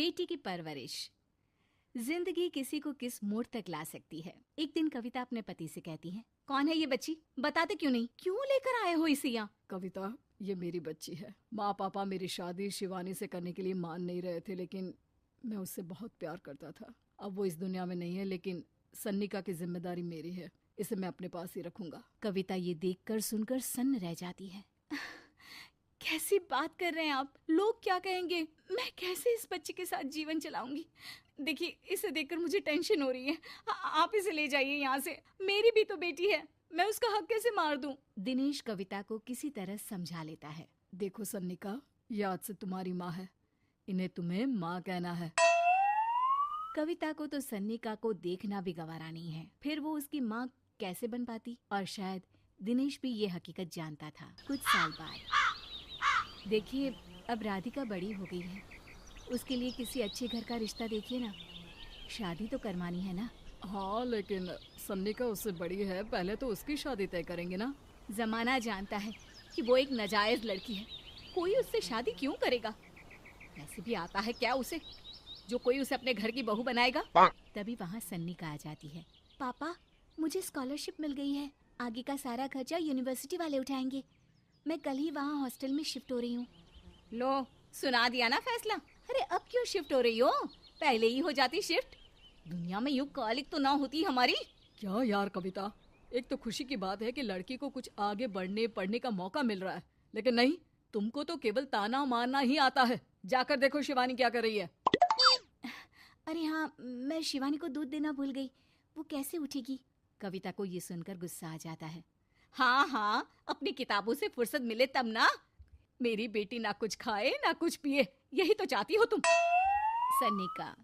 बेटी की परवरिश। जिंदगी किसी को किस मोड़ तक ला सकती है। एक दिन कविता अपने पति से कहती है, कौन है ये बच्ची, बताते क्यों नहीं, क्यों लेकर आए हो इसे यहाँ? कविता, ये मेरी बच्ची है। माँ पापा मेरी शादी शिवानी से करने के लिए मान नहीं रहे थे, लेकिन मैं उससे बहुत प्यार करता था। अब वो इस दुनिया में नहीं है, लेकिन सन्निका की जिम्मेदारी मेरी है। इसे मैं अपने पास ही रखूंगा। कविता ये देखकर सुनकर सन्न रह जाती है। कैसी बात कर रहे हैं आप? लोग क्या कहेंगे? मैं कैसे इस बच्चे के साथ जीवन चलाऊंगी? देखिए, इसे देखकर मुझे टेंशन हो रही है। आप इसे ले जाइए यहाँ से। मेरी भी तो बेटी है, मैं उसका हक कैसे मार दूं? दिनेश कविता को किसी तरह समझा लेता है। देखो सन्निका, ये आज से तुम्हारी माँ है। इन्हें तुम्हें माँ कहना है। कविता को तो सन्निका को देखना भी गवारा नहीं है, फिर वो उसकी माँ कैसे बन पाती? और शायद दिनेश भी ये हकीकत जानता था। कुछ साल बाद देखिए, अब राधिका बड़ी हो गई है, उसके लिए किसी अच्छे घर का रिश्ता देखिए ना। शादी तो करवानी है ना? हाँ, लेकिन सन्निका उससे बड़ी है, पहले तो उसकी शादी तय करेंगे ना। जमाना जानता है कि वो एक नाजायज लड़की है, कोई उससे शादी क्यों करेगा? ऐसे भी आता है क्या उसे, जो कोई उसे अपने घर की बहू बनाएगा? तभी वहाँ सन्निका आ जाती है। पापा, मुझे स्कॉलरशिप मिल गई है, आगे का सारा खर्चा यूनिवर्सिटी वाले उठाएंगे। मैं कल ही वहाँ हॉस्टल में शिफ्ट हो रही हूँ। लो, सुना दिया ना फैसला। अरे अब क्यों शिफ्ट हो रही हो? पहले ही हो जाती शिफ्ट। दुनिया में यूं कालिक तो ना होती हमारी। क्या यार कविता, एक तो खुशी की बात है कि लड़की को कुछ आगे बढ़ने पढ़ने का मौका मिल रहा है, लेकिन नहीं, तुमको तो केवल ताना मारना ही आता है। जाकर देखो शिवानी क्या कर रही है। अरे हाँ, मैं शिवानी को दूध देना भूल गई, वो कैसे उठेगी? कविता को ये सुनकर गुस्सा आ जाता है। हाँ हाँ, अपनी किताबों से फुर्सत मिले तब ना। मेरी बेटी ना कुछ खाए ना कुछ पिए, यही तो चाहती हो तुम। सन्निका,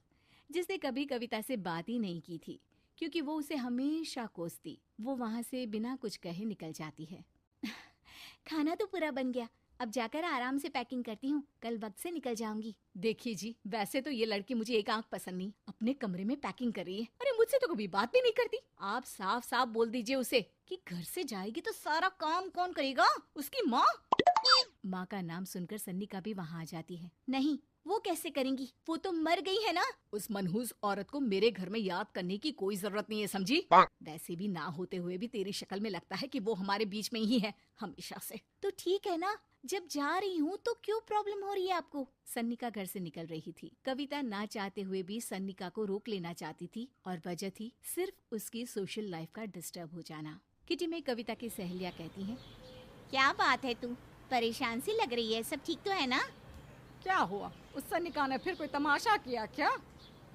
जिसने कभी कविता से बात ही नहीं की थी, क्योंकि वो उसे हमेशा कोसती, वो वहां से बिना कुछ कहे निकल जाती है। खाना तो पूरा बन गया, अब जाकर आराम से पैकिंग करती हूँ, कल वक्त से निकल जाऊंगी। देखिए जी, वैसे तो ये लड़की मुझे एक आंख पसंद नहीं, अपने कमरे में पैकिंग कर रही है। अरे मुझसे तो कभी बात भी नहीं करती। आप साफ साफ बोल दीजिए उसे कि घर से जाएगी तो सारा काम कौन करेगा? उसकी माँ। माँ का नाम सुनकर सन्निका भी वहाँ आ जाती है। नहीं, वो कैसे करेंगी, वो तो मर गई है ना। उस मनहूस औरत को मेरे घर में याद करने की कोई जरूरत नहीं है, समझी? वैसे भी ना होते हुए भी तेरी शक्ल में लगता है कि वो हमारे बीच में ही है हमेशा से। तो ठीक है ना, जब जा रही हूँ तो क्यों प्रॉब्लम हो रही है आपको? सन्निका घर से निकल रही थी। कविता ना चाहते हुए भी सन्निका को रोक लेना चाहती थी, और वजह थी सिर्फ उसकी सोशल लाइफ का डिस्टर्ब हो जाना। किटी में कविता की सहेलियाँ कहती हैं, क्या बात है, तू परेशान सी लग रही है, सब ठीक तो है ना? क्या हुआ, उस सन्निका ने फिर कोई तमाशा किया क्या?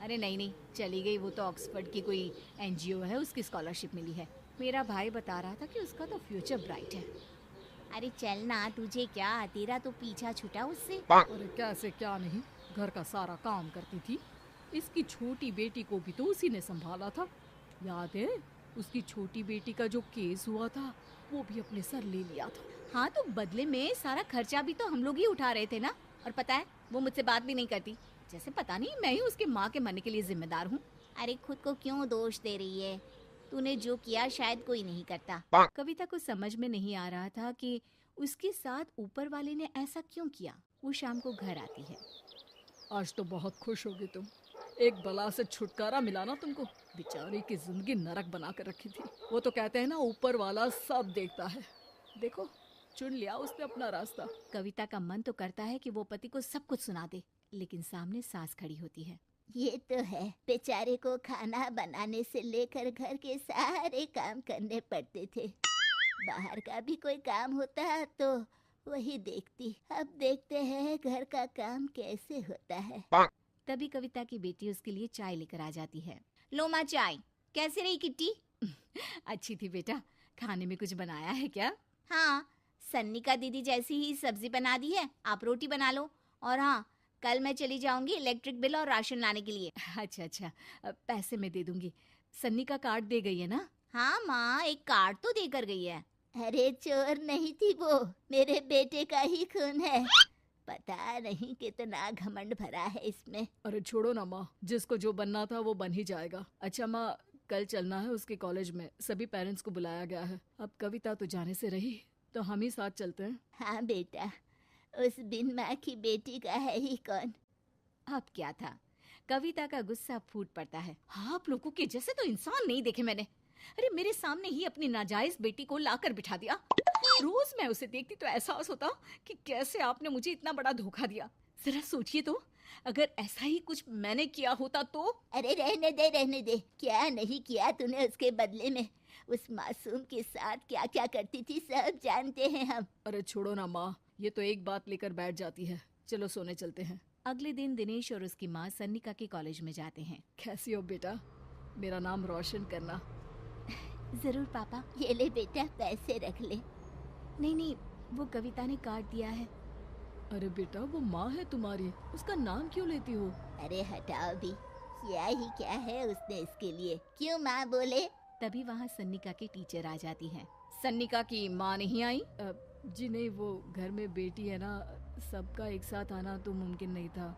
अरे नहीं नहीं, चली गई, वो तो ऑक्सफोर्ड की कोई एनजीओ है, उसकी स्कॉलरशिप मिली है। मेरा भाई बता रहा था कि उसका तो फ्यूचर ब्राइट है। अरे चल ना, तुझे क्या, तेरा तो पीछा छूटा उससे। अरे कैसे क्या नहीं, घर का सारा काम करती थी। इसकी छोटी बेटी को भी तो उसी ने संभाला था। याद है, उसकी छोटी बेटी का जो केस हुआ था, वो भी अपने सर ले लिया था। हाँ, तो बदले में सारा खर्चा भी तो हम लोग ही उठा रहे थे ना। और पता है, वो मुझसे बात भी नहीं करती, जैसे पता नहीं मैं ही उसके माँ के मरने के लिए जिम्मेदार हूँ। अरे खुद को क्यों दोष दे रही है? तूने जो किया शायद कोई नहीं करता। कविता को समझ में नहीं आ रहा था कि उसके साथ ऊपर वाले ने ऐसा क्यों किया। वो शाम को घर आती है। आज तो बहुत खुश होगी तुम, एक बला से छुटकारा मिला ना तुमको। बेचारी की जिंदगी नरक बना कर रखी थी। वो तो कहते हैं ना, ऊपर वाला सब देखता है। देखो, चुन लिया उसने अपना रास्ता। कविता का मन तो करता है कि वो पति को सब कुछ सुना दे, लेकिन सामने सास खड़ी होती है। ये तो है, बेचारे को खाना बनाने से लेकर घर के सारे काम करने पड़ते थे। बाहर का भी कोई काम होता तो वही देखती। अब देखते हैं घर का काम कैसे होता है। तभी कविता की बेटी उसके लिए चाय लेकर आ जाती है। लो माँ चाय, कैसी रही किट्टी? अच्छी थी बेटा, खाने में कुछ बनाया है क्या? हाँ, सन्निका दीदी जैसी ही सब्जी बना दी है, आप रोटी बना लो। और हाँ, कल मैं चली जाऊंगी इलेक्ट्रिक बिल और राशन लाने के लिए। अच्छा अच्छा, पैसे मैं दे दूंगी। सन्नी का कार्ड दे गई है ना? हाँ माँ, एक कार्ड तो देकर गई है। अरे चोर नहीं थी वो, मेरे बेटे का ही खून है। पता नहीं कितना घमंड भरा है इसमें। अरे छोड़ो ना माँ, जिसको जो बनना था वो बन ही जाएगा। अच्छा माँ, कल चलना है उसके कॉलेज में, सभी पेरेंट्स को बुलाया गया है। अब कविता तो जाने से रही, तो हम ही साथ चलते हैं। हाँ बेटा, उस बिन माँ की बेटी का है ही कौन। अब क्या था, कविता का गुस्सा फूट पड़ता है। हाँ, आप लोगों के जैसे तो इंसान नहीं देखे मैंने। अरे मेरे सामने ही अपनी नाजायज बेटी को लाकर बिठा दिया। रोज मैं उसे देखती तो एहसास होता कि कैसे आपने मुझे इतना बड़ा धोखा दिया। जरा सोचिए तो, अगर ऐसा ही कुछ मैंने किया होता तो। अरे रहने दे, क्या नहीं किया तूने उसके बदले में। उस मासूम के साथ क्या क्या करती थी सब जानते हैं हम। अरे छोड़ो ना माँ, ये तो एक बात लेकर बैठ जाती है। चलो सोने चलते हैं। अगले दिन दिनेश और उसकी माँ सन्निका के कॉलेज में जाते हैं। कैसी हो बेटा? मेरा नाम रोशन करना। जरूर पापा। ये ले बेटा, पैसे रख ले। नहीं, वो कविता ने काट दिया है। अरे बेटा, वो माँ है तुम्हारी, उसका नाम क्यों लेती हो? अरे हटाओ भी, क्या ही क्या है उसने इसके लिए, क्यों माँ बोले। तभी वहाँ सन्निका की टीचर आ जाती हैं। सन्निका की माँ नहीं आई? जी नहीं, वो घर में बेटी है ना, सबका एक साथ आना तो मुमकिन नहीं था।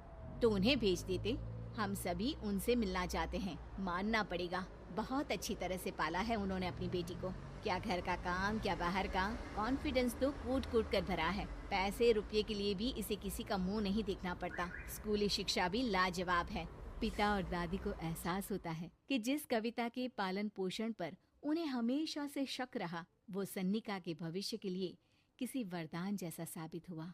तो उन्हें भेज देते। हम सभी उनसे मिलना चाहते हैं, मानना पड़ेगा। बहुत अच्छी तरह से पाला है उन्होंने अपनी बेटी को। क्या घर का काम, क्या बाहर का। कॉन्फिडेंस तो कूट कूट कर भरा है। पैसे रुपये के लिए भी इसे किसी का मुंह नहीं देखना पड़ता। स्कूली शिक्षा भी लाजवाब है। पिता और दादी को एहसास होता है कि जिस कविता के पालन पोषण पर उन्हें हमेशा से शक रहा, वो सन्निका के भविष्य के लिए किसी वरदान जैसा साबित हुआ।